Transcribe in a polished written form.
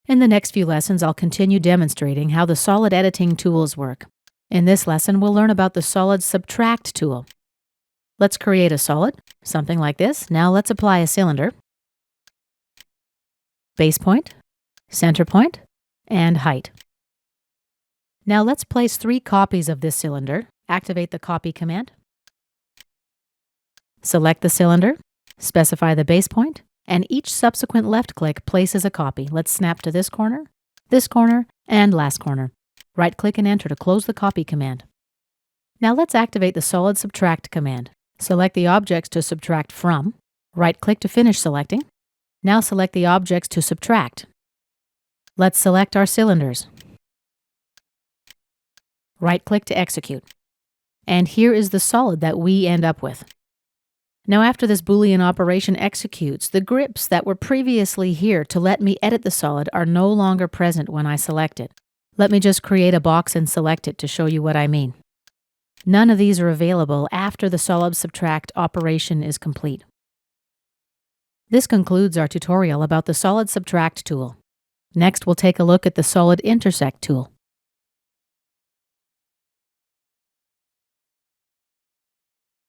In the next few lessons, I'll continue demonstrating how the solid editing tools work. In this lesson, we'll learn about the solid subtract tool. Let's create a solid, something like this. Now let's apply a cylinder, base point, center point, and height. Now let's place 3 copies of this cylinder. Activate the copy command. Select the cylinder, specify the base point, and each subsequent left click places a copy. Let's snap to this corner, and last corner. Right-click and enter to close the copy command. Now let's activate the solid subtract command. Select the objects to subtract from. Right-click to finish selecting. Now select the objects to subtract. Let's select our cylinders. Right-click to execute. And here is the solid that we end up with. Now after this Boolean operation executes, the grips that were previously here to let me edit the solid are no longer present when I select it. Let me just create a box and select it to show you what I mean. None of these are available after the solid subtract operation is complete. This concludes our tutorial about the solid subtract tool. Next, we'll take a look at the solid intersect tool.